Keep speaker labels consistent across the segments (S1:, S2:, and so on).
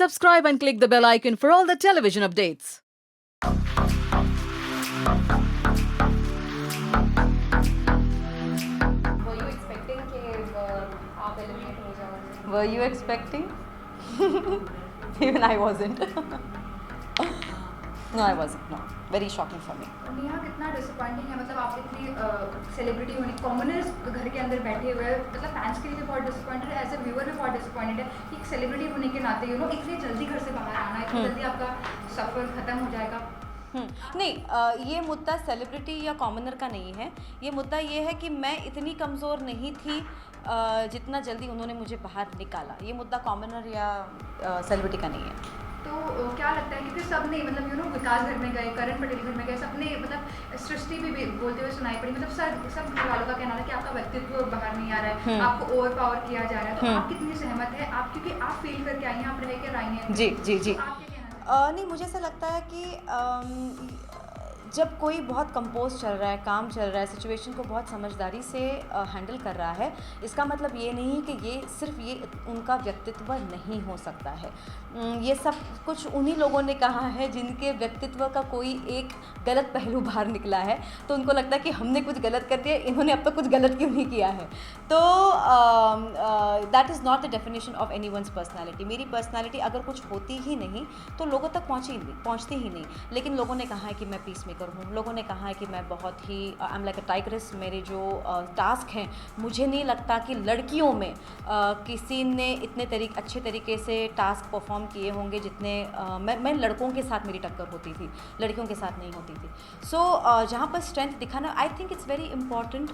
S1: Subscribe and click the bell icon for all the television updates.
S2: Were you expecting कि आप eliminate हो जाओगे?
S3: Were you expecting? Even I wasn't. No, I wasn't. No, very shocking for me.
S2: Neha कितना disappointing है, मतलब आप इतनी celebrity होने, कॉमनर्स घर के अंदर बैठे हुए हैं, मतलब फैंस के लिए भी बहुत डिसअपॉइंटेड है, एज ए व्यूअर भी बहुत डिसअपॉइंटेड है कि एक सेलिब्रिटी होने के नाते इतनी जल्दी घर से बाहर आना, इतनी जल्दी आपका सफ़र ख़त्म हो जाएगा।
S3: नहीं, ये मुद्दा सेलिब्रिटी या कॉमनर का नहीं है। ये मुद्दा ये है कि मैं इतनी कमज़ोर नहीं थी जितना जल्दी उन्होंने मुझे बाहर निकाला। ये मुद्दा कॉमनर या सेलिब्रिटी का नहीं है।
S2: तो क्या लगता है, क्योंकि सब ने मतलब विकास घर में गए, करण पटेल घर में गए, सबने मतलब सृष्टि भी बोलते हुए सुनाई पड़ी, मतलब सब घर वालों का कहना था कि आपका व्यक्तित्व बाहर नहीं आ रहा है, आपको ओवर पावर किया जा रहा है। तो आप कितनी सहमत है, आप क्योंकि आप फील करके आई हैं, आप रह कर आई हैं।
S3: जी जी जी।
S2: आप क्या कहना
S3: नहीं, मुझे ऐसा लगता है कि जब कोई बहुत कंपोज चल रहा है, काम चल रहा है, सिचुएशन को बहुत समझदारी से हैंडल कर रहा है, इसका मतलब ये नहीं कि ये सिर्फ ये उनका व्यक्तित्व नहीं हो सकता है। ये सब कुछ उन्हीं लोगों ने कहा है जिनके व्यक्तित्व का कोई एक गलत पहलू बाहर निकला है, तो उनको लगता है कि हमने कुछ गलत कर दिया, इन्होंने अब तक कुछ गलत क्यों नहीं किया है। तो that is not the definition of anyone's personality. मेरी पर्सनैलिटी अगर कुछ होती ही नहीं तो लोगों तक पहुँचती ही नहीं। लेकिन लोगों ने कहा है कि मैं पीस मेकर हूँ, लोगों ने कहा है कि मैं बहुत ही I am like a tigress. मेरे जो टास्क हैं, मुझे नहीं लगता कि लड़कियों में किसी ने इतने अच्छे तरीके से टास्क परफॉर्म किए होंगे जितने मैं लड़कों के साथ मेरी टक्कर होती थी, लड़कियों के साथ नहीं होती थी। सो जहाँ पर स्ट्रेंथ दिखाना, I think it's very important.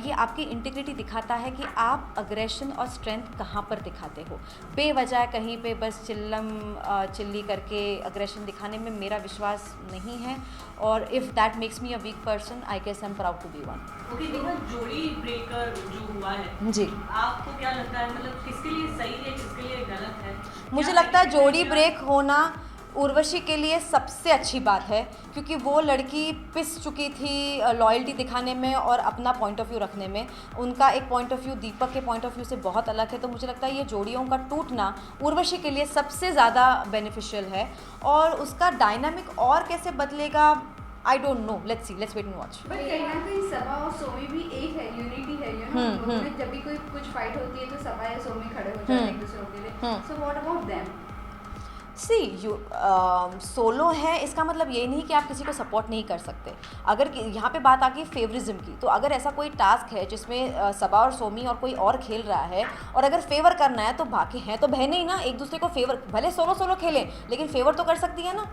S3: ये आपकी इंटीग्रिटी दिखाता है कि आप अग्रेशन और स्ट्रेंथ कहाँ पर दिखाते हो। बेवजह कहीं पे बस चिल्ली करके अग्रेशन दिखाने में मेरा विश्वास नहीं है, और if that makes me a weak person, I guess I am proud to be one.
S4: Okay, देखो जोड़ी ब्रेकर जो हुआ है
S3: जी,
S4: आपको क्या लगता है, मतलब किसके लिए सही है, किसके लिए गलत है?
S3: मुझे लगता है जोड़ी ब्रेक होना उर्वशी के लिए सबसे अच्छी बात है, क्योंकि वो लड़की पिस चुकी थी लॉयल्टी दिखाने में और अपना पॉइंट ऑफ व्यू रखने में। उनका एक पॉइंट ऑफ व्यू दीपक के पॉइंट ऑफ व्यू से बहुत अलग है, तो मुझे लगता है ये जोड़ियों का टूटना उर्वशी के लिए सबसे ज़्यादा बेनिफिशियल है। और उसका डायनामिक और कैसे बदलेगा, I don't know, let's wait and watch.
S2: But कहीं ना कहीं सबा और सोमी भी एक है, यूनिटी है, लोगों में जब भी कोई कुछ फाइट होती है तो सबा या सोमी खड़े हो जाते हैं एक दूसरे के लिए। So what about them?
S3: See solo है, इसका मतलब ये नहीं कि आप किसी को सपोर्ट नहीं कर सकते। अगर यहाँ पे बात आ गई फेवरिज्म की, तो अगर ऐसा कोई टास्क है जिसमें सबा और सोमी और कोई और खेल रहा है, और अगर फेवर करना है तो बाकी हैं तो बहनें ही ना, एक दूसरे को फेवर, भले सोलो खेलें लेकिन फेवर तो कर सकती है ना।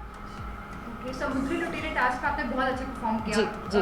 S2: समुद्री लुटेरे टास्क आपने बहुत अच्छा परफॉर्म किया।
S3: जी।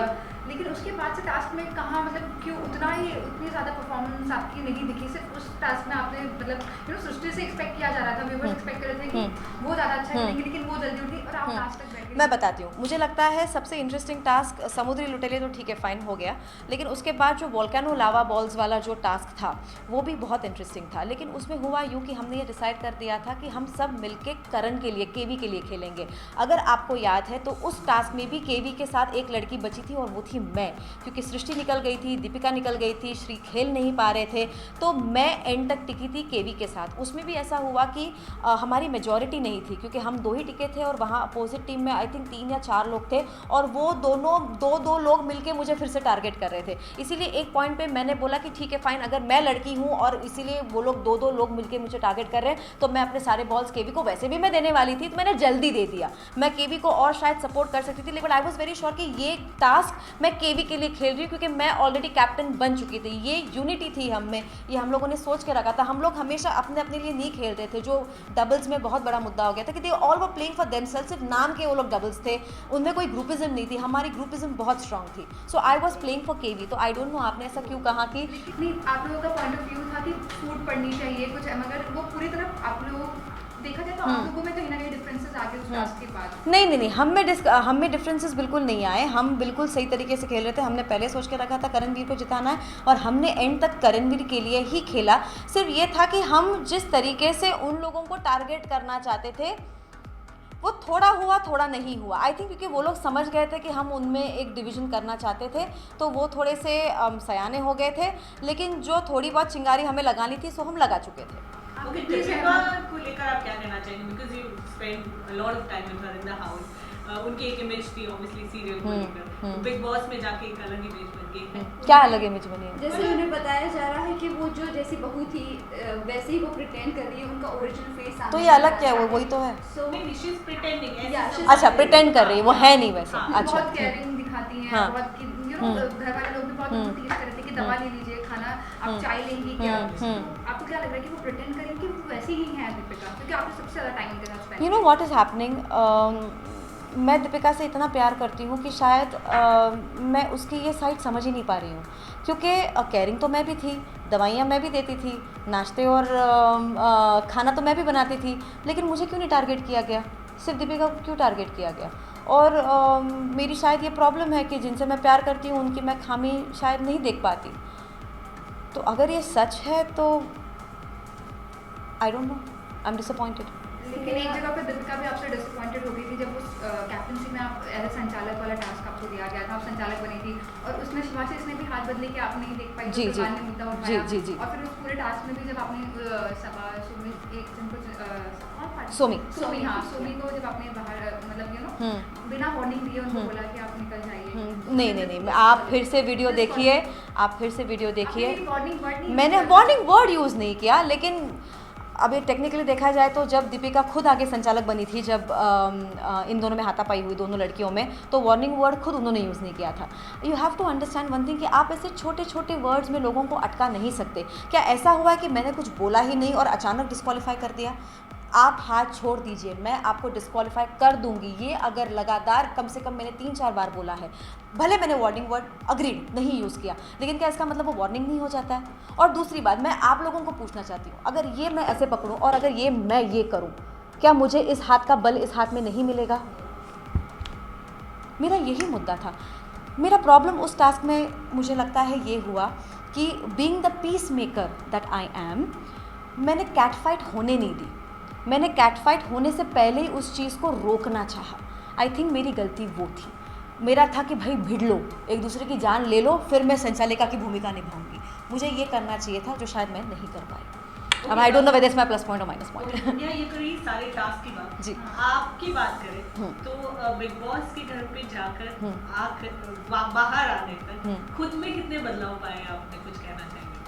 S2: लेकिन उसके बाद से टास्क में कहाँ, मतलब क्यों उतनी ज़्यादा परफॉर्मेंस आपकी नहीं दिखी? सिर्फ उस टास्क में आपने मतलब सृष्टि से एक्सपेक्ट किया जा रहा था, व्यूअर्स एक्सपेक्ट कर रहे थे कि वो ज़्यादा अच्छा करेंगे, लेकिन वो जल्दी उठी और आप लास्ट तक बैठ गए।
S3: मैं बताती हूँ, मुझे लगता है सबसे इंटरेस्टिंग टास्क समुद्री लुटेरे तो ठीक है, फाइन हो गया, लेकिन उसके बाद जो वोल्केनो लावा बॉल्स वाला जो टास्क था वो भी बहुत इंटरेस्टिंग था। लेकिन उसमें हुआ यूँ कि हमने ये डिसाइड कर दिया था कि हम सब मिलके करण के लिए, केवी के लिए खेलेंगे। अगर आपको याद है तो उस टास्क में भी केवी के साथ एक लड़की बची थी और वो थी मैं, क्योंकि सृष्टि निकल गई थी, दीपिका निकल गई थी, श्री खेल नहीं पा रहे थे, तो मैं एंड तक टिकी थी केवी के साथ। उसमें भी ऐसा हुआ कि हमारी मेजॉरिटी नहीं थी, क्योंकि हम 2 ही टिके थे और वहाँ अपोजिट टीम में आई थिंक 3 या 4 लोग थे, और वो दोनों दो लोग मिलके मुझे फिर से टारगेट कर रहे थे। इसीलिए एक पॉइंट पे मैंने बोला कि ठीक है फाइन, अगर मैं लड़की हूँ और इसीलिए वो लोग 2 लोग मिलके मुझे टारगेट कर रहे हैं, तो मैं अपने सारे बॉल्स केवी को, वैसे भी मैं देने वाली थी तो मैंने जल्दी दे दिया। मैं केवी को और शायद सपोर्ट कर सकती थी, लेकिन आई वॉज वेरी श्योर कि ये टास्क मैं केवी के लिए खेल रही हूँ, क्योंकि मैं ऑलरेडी कैप्टन बन चुकी थी। ये यूनिटी थी हम में, ये हम लोगों ने सोच के रखा था। हम लोग हमेशा अपने लिए नहीं खेल रहे थे, जो डबल्स में बहुत बड़ा मुद्दा हो गया था कि they all were playing for themselves. सिर्फ नाम के वो लोग डबल्स थे, उनमें कोई ग्रुपिज्म नहीं थी, हमारी ग्रुपिज्म बहुत स्ट्रांग थी। सो आई वॉज प्लेइंग फॉर केवी। तो आई डोंट नो आपने ऐसा क्यों कहा कि
S2: नहीं, आप लोगों का पॉइंट ऑफ व्यू था कि फूड पड़नी चाहिए कुछ, मगर वो पूरी तरह आप लोग देखा जाए तो आप लोगों में कहीं ना कहीं डिफरेंसेस आ गए उस टास्क के बाद।
S3: नहीं, हम में डिफरेंसेस बिल्कुल नहीं आए। हम बिल्कुल सही तरीके से खेल रहे थे। हमने पहले सोच के रखा था करणवीर को जिताना है, और हमने एंड तक करणवीर के लिए ही खेला। सिर्फ ये था कि हम जिस तरीके से उन लोगों को टारगेट करना चाहते थे वो थोड़ा हुआ थोड़ा नहीं हुआ, आई थिंक क्योंकि वो लोग समझ गए थे कि हम उनमें एक डिवीज़न करना चाहते थे, तो वो थोड़े से सयाने हो गए थे, लेकिन जो थोड़ी बहुत चिंगारी हमें लगानी थी सो हम लगा चुके थे।
S4: ओके, दीपिका को लेकर आप क्या कहना चाहेंगे, because you spend a lot of time with her in the house, उनकी एक इमेज थी ऑब्वियसली सीरियल को लेकर, बिग बॉस में जाके एक अलग इमेज बन गई है।
S3: क्या अलग इमेज बनी है?
S5: जैसे उन्हें बताया जा रहा है कि वो जो जैसी बहू थी वैसे ही वो प्रिटेंड कर रही है, उनका ओरिजिनल फेस
S3: तो ये अलग क्या है? वही तो है।
S5: सो
S4: नहीं, शी इज प्रिटेंडिंग।
S5: Yeah,
S3: अच्छा, प्रिटेंड कर रही है, वो है नहीं वैसे।
S4: हाँ,
S3: अच्छा,
S2: बहुत केयरिंग दिखाती हैं,
S3: हाँ।
S2: बहुत घर वाले लोग भी बहुत उनको टीज कर रहे थे कि दवा ले लीजिए, खाना आप चाय लेंगी क्या, तो आपको क्या लग रहा है कि वो प्रिटेंड करेंगे कि वो वैसे ही हैं दीपिका, क्योंकि आपने सबसे ज़्यादा टाइम उनके साथ spend
S3: you know what is happening, मैं दीपिका से इतना प्यार करती हूँ कि शायद मैं उसकी ये साइड समझ ही नहीं पा रही हूँ, क्योंकि केयरिंग तो मैं भी थी, दवाइयाँ मैं भी देती थी, नाश्ते और खाना तो मैं भी बनाती थी, लेकिन मुझे क्यों नहीं टारगेट किया गया? सिर्फ दीपिका को क्यों टारगेट किया गया? और मेरी शायद ये प्रॉब्लम है कि जिनसे मैं प्यार करती हूँ उनकी मैं खामी शायद नहीं देख पाती। तो अगर ये सच है तो आई don't no, I am disappointed.
S2: लेकिन एक जगह पे दीपिका भी आपसे डिसअपॉइंटेड हो गई थी जब उस कैप्टनसी में आप एज ए संचालक वाला टास्क आपको दिया गया था, आप संचालक बनी थी और उसमें शिवाशिष ने भी हाथ बदले कि आप नहीं देख पाई,
S3: जी,
S2: तो
S3: जी,
S2: सरकार ने मुद्दा उठाया।
S3: जी, जी।
S2: और फिर उस पूरे टास्क में भी जब आपने एक जन को
S3: सोमी
S2: को जब आपने बाहर मतलब बिना वार्निंग दिए उनको बोला कि आप निकल जाइए।
S3: नहीं, आप फिर से वीडियो देखिए, आप फिर से वीडियो देखिए।
S2: आपने वार्निंग वर्ड नहीं
S3: मैंने वार्निंग वर्ड यूज़ नहीं किया, लेकिन अब ये टेक्निकली देखा जाए तो जब दीपिका खुद आगे संचालक बनी थी, जब इन दोनों में हाथापाई हुई दोनों लड़कियों में, तो वार्निंग वर्ड खुद उन्होंने यूज़ नहीं किया था। You have to understand one thing कि आप ऐसे छोटे छोटे वर्ड्स में लोगों को अटका नहीं सकते। क्या ऐसा हुआ है कि मैंने कुछ बोला ही नहीं और अचानक डिस्क्वालीफाई कर दिया? आप हाथ छोड़ दीजिए, मैं आपको डिस्क्वालीफाई कर दूंगी। ये अगर लगातार कम से कम मैंने 3-4 बार बोला है, भले मैंने वार्निंग वर्ड अग्रीड नहीं यूज़ किया, लेकिन क्या इसका मतलब वो वार्निंग नहीं हो जाता है? और दूसरी बात, मैं आप लोगों को पूछना चाहती हूँ, अगर ये मैं ऐसे पकड़ूँ और अगर ये मैं ये करूँ, क्या मुझे इस हाथ का बल इस हाथ में नहीं मिलेगा? मेरा यही मुद्दा था। मेरा प्रॉब्लम उस टास्क में मुझे लगता है ये हुआ कि being the peace maker that I am, मैंने कैट फाइट होने नहीं दी। मैंने कैट फाइट होने से पहले ही उस चीज़ को रोकना चाहा। आई थिंक मेरी गलती वो थी। मेरा था कि भाई भिड़ लो, एक दूसरे की जान ले लो, फिर मैं संचालिका की भूमिका निभाऊंगी। मुझे ये करना चाहिए था, जो शायद मैं नहीं कर पाई। अब आई don't know whether it's my plus point और माइनस पॉइंट।
S4: ये तो रही सारे टास्क की बात।
S3: जी।
S4: आपकी बात करें तो बिग बॉस के घर पे जाकर बाहर आने तक खुद में कितने बदलाव पाए आपने, कुछ कहना चाहेंगे?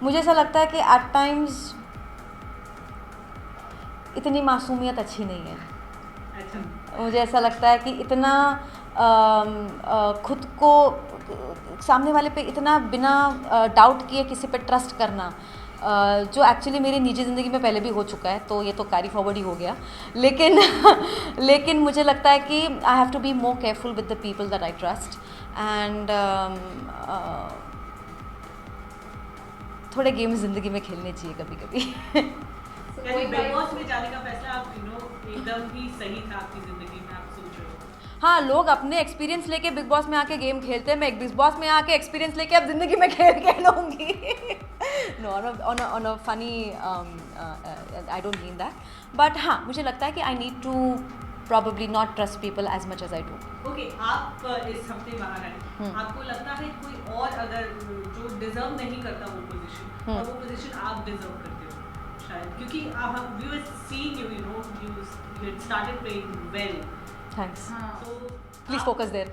S3: मुझे ऐसा लगता है कि एट टाइम्स इतनी मासूमियत अच्छी नहीं है।
S4: अच्छा।
S3: मुझे ऐसा लगता है कि इतना खुद को सामने वाले पे इतना बिना डाउट किए किसी पे ट्रस्ट करना, जो एक्चुअली मेरी निजी ज़िंदगी में पहले भी हो चुका है, तो ये तो कैरी फॉरवर्ड ही हो गया। लेकिन मुझे लगता है कि I have to be more careful with the people that I trust and थोड़े गेम ज़िंदगी में खेलने चाहिए कभी कभी।
S4: यानी बिग बॉस में जाने का फैसला आप एकदम ही सही था आपकी ज़िंदगी में, आप सोच रहे हो?
S3: हाँ, लोग अपने एक्सपीरियंस लेके बिग बॉस में आके गेम खेलते हैं, मैं बिग बॉस में आके एक्सपीरियंस लेके अब ज़िंदगी में खेल के लूँगी। No, on a funny, I don't mean that, but हाँ, मुझे लगता है कि I need to probably not trust people as much as I do.
S4: Okay, आप इस हफ्ते बाहर आए, आपको लगता है कोई और अगर जो डिजर्व नहीं करता वो पोजीशन, और वो पोजीशन आप डिजर्व करते हो शायद, क्योंकि we were seeing you know you had started playing well.
S3: Thanks.
S4: So
S3: Please focus there.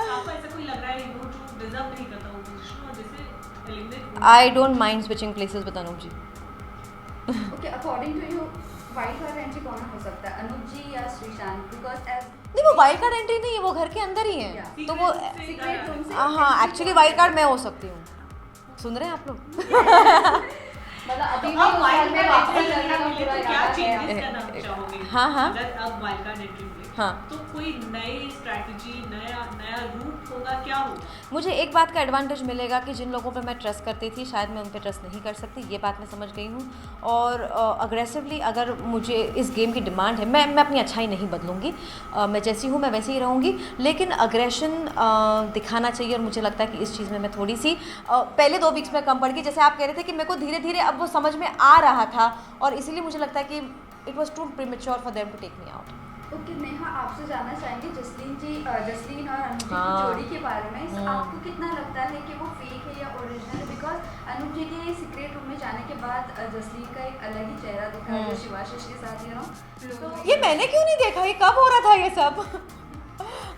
S4: आपको ऐसा कोई लग रहा है जो डिजर्व नहीं करता वो पोजीशन और जैसे eliminate?
S3: I don't mind switching places with Anup ji.
S5: Okay, according to you wild card entry कौन हो सकता है, अनूप जी या श्रीशांत? बिकॉज एज
S3: नहीं, वो वाइल्ड कार्ड एंट्री नहीं है, वो घर के अंदर ही है।
S5: Yeah.
S3: तो वो
S5: सीक्रेट रूम से
S3: हाँ, एक्चुअली वाइल्ड कार्ड मैं हो सकती हूँ। सुन रहे हैं आप लोग?
S5: मतलब अभी भी
S4: अब
S5: उस
S4: वाइल्ड
S5: घर में
S4: कार्ड
S5: वापस
S4: एंट्री
S5: जाने का
S4: मिले
S5: पूरा
S4: तो क्या
S5: इरादा है।
S4: चेंजेस करना चाहोगे?
S3: हाँ।
S4: अगर अब वाइल्ड कार्ड एंट्री मिले
S3: हाँ।
S4: तो कोई नई स्ट्रैटेजी, नया रूट होगा, क्या होगा?
S3: मुझे एक बात का एडवांटेज मिलेगा कि जिन लोगों पे मैं ट्रस्ट करती थी, शायद मैं उन पे ट्रस्ट नहीं कर सकती, ये बात मैं समझ गई हूँ। और अग्रेसिवली अगर मुझे इस गेम की डिमांड है, मैं अपनी अच्छाई नहीं बदलूँगी, मैं जैसी हूँ मैं वैसे ही रहूँगी, लेकिन अग्रेशन दिखाना चाहिए। और मुझे लगता है कि इस चीज़ में मैं थोड़ी सी पहले 2 वीक्स में कम पड़ गई। जैसे आप कह रहे थे कि मेरे को धीरे धीरे अब वो समझ में आ रहा था, और इसीलिए मुझे लगता है कि it was too premature for them to take me out.
S5: Okay Neha, आपसे जानना चाहेंगे जसलीन और अनूप जी की
S3: हाँ।
S5: जोड़ी के बारे में। आपको कितना लगता है कि वो फेक है या ओरिजिनल है? बिकॉज अनूप जी के सीक्रेट रूम में जाने के बाद जसलीन का एक अलग ही चेहरा दिखा जो शिवाशीष के साथ तो
S3: ये मैंने क्यों नहीं देखा, ये कब हो रहा था ये सब?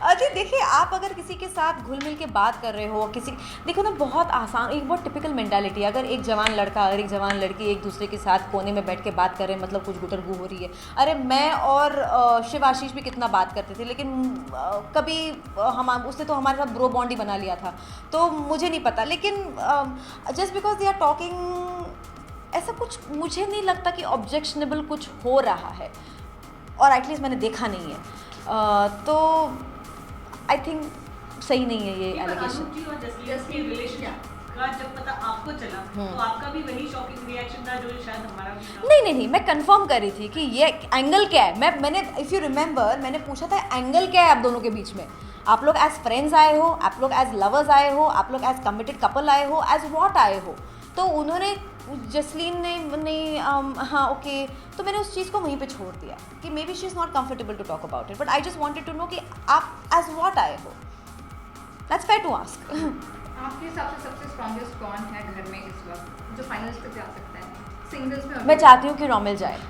S3: अजी देखिए, आप अगर किसी के साथ घुल मिल के बात कर रहे हो, किसी देखो ना, बहुत आसान, एक बहुत टिपिकल मेंटालिटी है। अगर एक जवान लड़का और एक जवान लड़की एक दूसरे के साथ कोने में बैठ के बात कर रहे हैं, मतलब कुछ गुटरगू हो रही है। अरे मैं और शिवाशीष भी कितना बात करते थे, लेकिन कभी हम उसने तो हमारे साथ ब्रो बॉन्ड ही बना लिया था, तो मुझे नहीं पता। लेकिन just because they are talking, ऐसा कुछ मुझे नहीं लगता कि ऑब्जेक्शनेबल कुछ हो रहा है, और एटलीस्ट मैंने देखा नहीं है। तो आई थिंक सही नहीं है ये एलिगेशन।
S4: अनूप जी और जसलीन के रिलेशनशिप का जब पता आपको चला तो आपका भी वही शॉकिंग रिएक्शन था जो शायद हमारा भी था।
S3: नहीं, मैं कंफर्म कर रही थी कि ये एंगल क्या है। मैंने इफ़ यू रिमेंबर, मैंने पूछा था एंगल क्या है आप दोनों के बीच में। आप लोग एज फ्रेंड्स आए हो, आप लोग एज लवर्स आए हो, आप लोग एज कमिटेड कपल आए हो, एज व्हाट आए हो? तो उन्होंने, जसलीन ने हाँ ओके, तो मैंने उस चीज़ को वहीं पे छोड़ दिया कि maybe she is not comfortable to talk about it, but I just wanted to know कि आप एज व्हाट आए हो। That's fair to ask.
S2: आपके हिसाब से सबसे स्ट्रॉन्गेस्ट कौन है घर में इस वक्त जो फाइनल्स तक जा सकता है सिंगल्स में?
S3: मैं चाहती हूँ कि रोमिल जाए।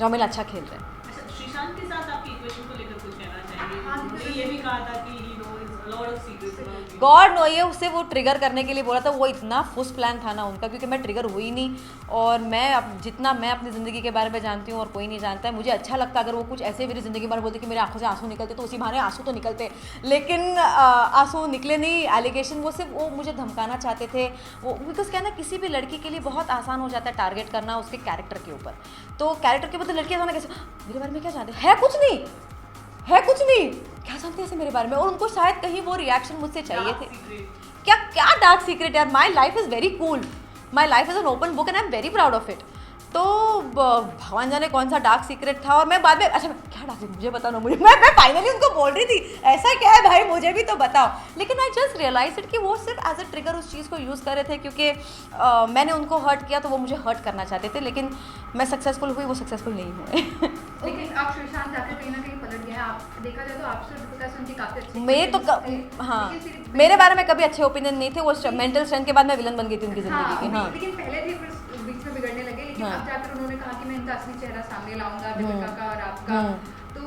S3: रोमिल अच्छा खेल रहे हैं।
S4: अच्छा, श्रीशांत के साथ आपकी इक्वेशन को लेकर कुछ कहना चाहेंगे?
S2: हाँ,
S4: उन्होंने ये भी कहा था कि he knows a lot of secrets about you.
S3: God no, ये उससे वो ट्रिगर करने के लिए बोला था। वो इतना फुस प्लान था ना उनका, क्योंकि मैं ट्रिगर हुई नहीं, और मैं जितना मैं अपनी ज़िंदगी के बारे में जानती हूँ और कोई नहीं जानता है। मुझे अच्छा लगता अगर वो कुछ ऐसे मेरी ज़िंदगी के बारे में बोलते कि मेरे आंखों से आंसू निकलते, तो उसी बहाने आंसू तो निकलते, लेकिन आंसू निकले नहीं। एलिगेशन वो सिर्फ वो मुझे धमकाना चाहते थे वो, बिकॉज क्या ना, किसी भी लड़की के लिए बहुत आसान हो जाता है टारगेट करना उसके कैरेक्टर के ऊपर। तो कैरेक्टर के बदले लड़कियाँ कैसे, मेरे बारे में क्या जानते हैं, कुछ नहीं है, कुछ नहीं, क्या जानते हैं ऐसे मेरे बारे में? और उनको शायद कहीं वो रिएक्शन मुझसे चाहिए थे। क्या डार्क सीक्रेट यार? My life is very cool, my life is an open book and I am very proud of it. तो भगवान जाने कौन सा डार्क सीक्रेट था। और मैं बाद में, अच्छा क्या डार्क सीक्रेट, मुझे बताओ ना, मुझे मैं फाइनली उनको बोल रही थी ऐसा क्या है भाई, मुझे भी तो बताओ। लेकिन आई जस्ट रियलाइज इट कि वो सिर्फ एज अ ट्रिगर उस चीज़ को यूज़ कर रहे थे, क्योंकि मैंने उनको हर्ट किया तो वो मुझे हर्ट करना चाहते थे, लेकिन मैं सक्सेसफुल हुई, वो सक्सेसफुल नहीं हुए।
S2: लेकिन आप श्रीशांत जाकर कहीं ना कहीं पलट गए हैं। आप देखा जाए तो आपसे दीपिका से उनकी काफी अच्छी
S3: मेरे तो हाँ, मेरे बारे में कभी अच्छे ओपिनियन नहीं थे। वो मेंटल स्ट्रेंथ के बाद मैं विलन बन गई थी उनकी ज़िंदगी की। हाँ,
S2: लेकिन पहले थे, फिर बीच में बिगड़ने लगे, लेकिन
S3: हाँ।
S2: अब जाकर उन्होंने कहा कि मैं इनका असली चेहरा सामने लाऊंगा, दीपिका का और आपका। तो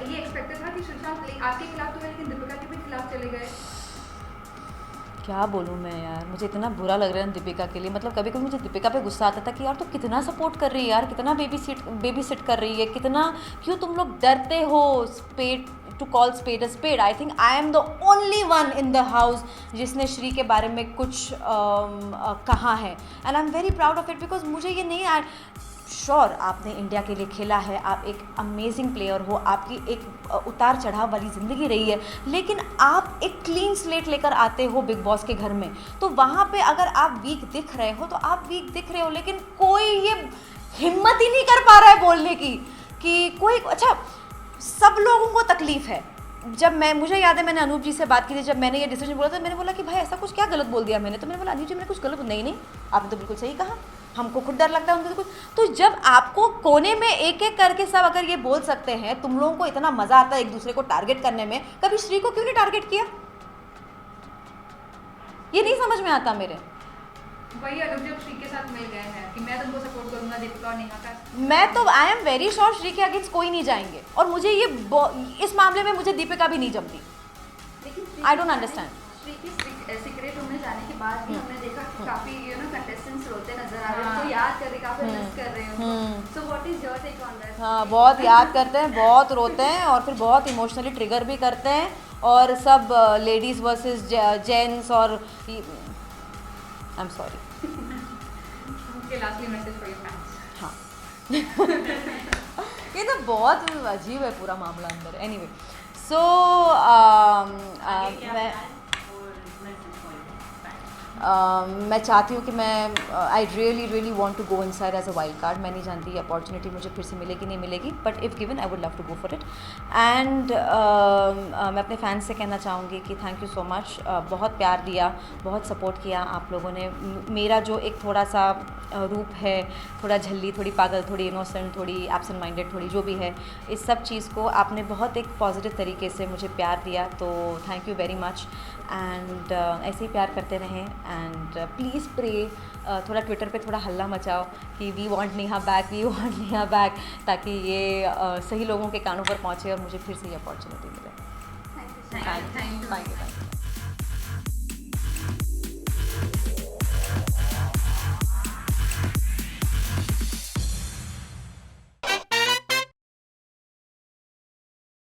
S2: ये एक्सपेक्टेड था कि श्रीशांत आपके खिलाफ तो है, लेकिन दीपिका के भी खिलाफ चले गए।
S3: क्या बोलूँ मैं यार, मुझे इतना बुरा लग रहा है दीपिका के लिए। मतलब कभी कभी मुझे दीपिका पे गुस्सा आता था कि यार तू कितना सपोर्ट कर रही है यार, कितना बेबी सिट कर रही है, कितना, क्यों तुम लोग डरते हो spade to call spade a spade. I think I am the only one in the house जिसने श्री के बारे में कुछ कहा है, and I am very proud of it, because मुझे ये नहीं, श्योर आपने इंडिया के लिए खेला है, आप एक अमेजिंग प्लेयर हो, आपकी एक उतार चढ़ाव वाली ज़िंदगी रही है, लेकिन आप एक क्लीन स्लेट लेकर आते हो बिग बॉस के घर में, तो वहाँ पे अगर आप वीक दिख रहे हो तो आप वीक दिख रहे हो, लेकिन कोई ये हिम्मत ही नहीं कर पा रहा है बोलने की कि कोई, अच्छा सब लोगों को तकलीफ़ है। जब मुझे याद है मैंने अनूप जी से बात की थी, जब मैंने ये डिसीजन बोला था, मैंने बोला कि भाई ऐसा कुछ क्या गलत बोल दिया मैंने, तो मैंने बोला अनूप जी मैंने कुछ गलत नहीं, आपने तो बिल्कुल सही कहा, हमको खुद डर लगता है उनको कुछ। तो जब आपको कोने में एक एक करके सब अगर ये बोल सकते हैं, तुम लोगों को इतना मजा आता है एक दूसरे को टारगेट करने में, कभी श्री को क्यों नहीं टारगेट किया? ये नहीं समझ में आता मेरे।
S2: वही अनूप जब श्री के साथ मिल गए हैं कि मैं तुमको सपोर्ट करूंगा दीपिका और नेहा का,
S3: मैं तो आई एम वेरी श्योर श्री के अगेंस्ट कोई नहीं जाएंगे, और मुझे ये इस मामले में मुझे दीपिका भी नहीं जमती।
S5: लेकिन
S3: I don't understand.
S5: श्री के सीक्रेट रूम में जाने के बाद भी हमने देखा कि काफी कंटेस्टेंट्स रोते नजर आ रहे हैं, उनको याद कर रहे, काफी मिस कर रहे हैं। So what is your take on that?
S3: हाँ, बहुत याद करते हैं, बहुत रोते हैं, और फिर बहुत इमोशनली ट्रिगर भी करते हैं, और सब लेडीज़ वर्सेस जेंट्स, और I am sorry.
S2: Okay, lastly message for your fans.
S3: हाँ ये तो बहुत अजीब है पूरा मामला अंदर। एनीवे सो मैं चाहती हूँ कि मैं I really want to go inside as a wild card. मैं नहीं जानती ये अपॉर्चुनिटी मुझे फिर से मिलेगी नहीं मिलेगी, but if given I would love to go for it. And मैं अपने फैंस से कहना चाहूँगी कि थैंक यू सो मच। बहुत प्यार दिया, बहुत सपोर्ट किया आप लोगों ने। मेरा जो एक थोड़ा सा रूप है, थोड़ा झल्ली, थोड़ी पागल, थोड़ी इनोसेंट, थोड़ी एब्सेंट माइंडेड, थोड़ी जो भी है, इस सब चीज़ को आपने बहुत एक पॉजिटिव तरीके से मुझे प्यार दिया, तो thank you very much. And ऐसे ही प्यार करते रहें। एंड प्लीज़ प्रे, थोड़ा ट्विटर पे थोड़ा हल्ला मचाओ कि we want Neha back, we want Neha back, ताकि ये सही लोगों के कानों पर पहुँचे और मुझे फिर से ये अपॉर्चुनिटी मिले।
S5: Thank you.
S3: Thank you.